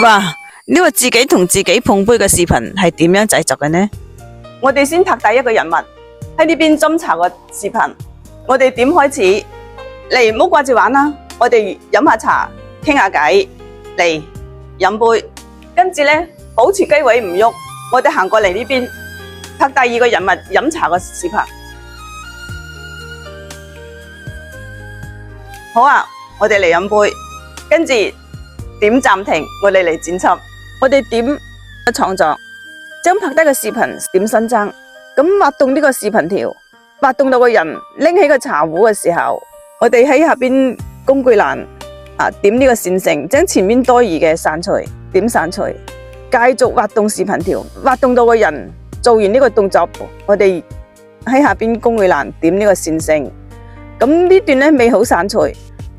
哇！呢個自己同自己碰杯嘅視頻係點樣製作嘅呢？我哋先拍第一個人物喺呢邊斟茶個視頻，我哋點開始？嚟，唔好掛住玩啦，我哋飲下茶，傾下偈，嚟飲杯，跟住咧保持機位唔喐，我哋行過嚟呢邊拍第二個人物飲茶個視頻。好啊，我哋嚟飲杯，跟住點暫停，我哋嚟剪輯，我哋點創作，將拍低個視頻點新增，咁滑動呢個視頻條，滑動到個人拎起個茶壺嘅時候，我哋喺下邊工具欄點呢個線性，將前面多餘嘅刪除，點刪除，繼續滑動視頻條，滑動到個人做完呢個動作，我哋喺下邊工具欄點呢個線性，咁呢段咧未好刪除，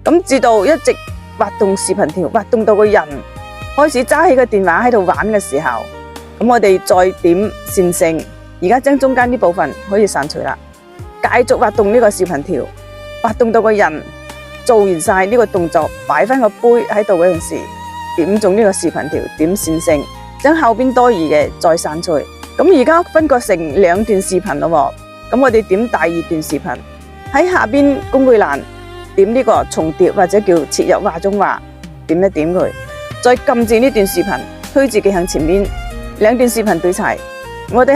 咁直到一直滑動視頻條，滑動到個人開始揸起個電話喺度玩嘅時候，咁我哋再點線性，而家將中間呢部分可以刪除啦，繼續滑動呢個視頻條，滑動到個人做完晒呢個動作，擺翻個杯喺度嗰陣時，點中呢個視頻條，點線性，將後邊多餘嘅再刪除。咁而家分割成兩段視頻咯，咁我哋點第二段視頻，喺下邊工具欄點呢個重疊或者叫切入畫中畫，點一點佢，再撳住呢段視頻，推自己向前面，兩段視頻對齊。我哋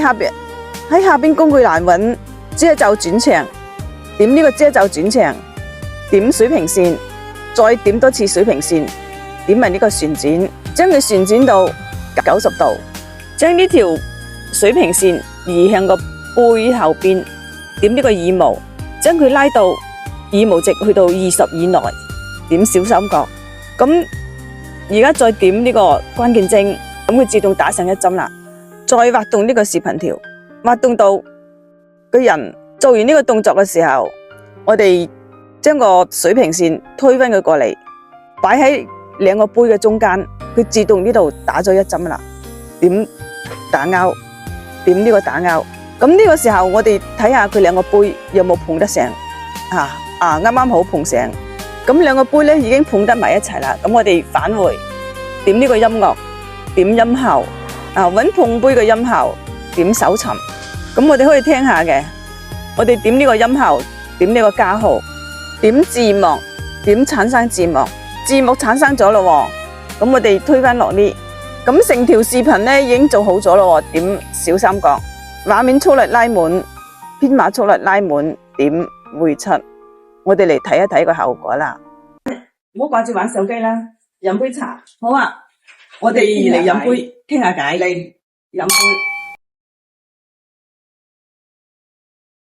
喺下邊工具欄揾遮袖轉場，點呢個遮袖轉場，點水平線，再點多次水平線，點埋呢個旋轉，將佢旋轉到90度，將呢條水平線移向個背後邊，點呢個耳毛，將佢拉到耳毛值去到20以內，點小三角。咁而家再點呢個關鍵幀，咁佢自動打上一針啦。再滑動呢個視頻條，滑動到個人做完呢個動作嘅時候，我哋將個水平線推返佢過嚟，擺喺兩個杯嘅中間，佢自動呢度打咗一針啦。點打勾，點呢個打勾。咁呢個時候我哋睇下佢兩個杯有冇碰得上，啱啱好碰上。咁兩個杯咧已經碰得埋一齊啦。咁我哋返回，點呢個音樂，點音效，揾碰杯嘅音效，點搜尋。咁我哋可以聽下嘅。我哋點呢個音效，點呢個加號，點字幕，點產生字幕，字幕產生咗咯。咁我哋推返落呢，咁成條視頻咧已經做好咗咯。點小三角，畫面粗略拉滿，編碼粗略拉滿，點匯出。我哋嚟睇一睇個效果啦。唔好掛住玩手機啦，飲杯茶。好啊，我哋嚟飲杯傾下偈。嚟飲杯。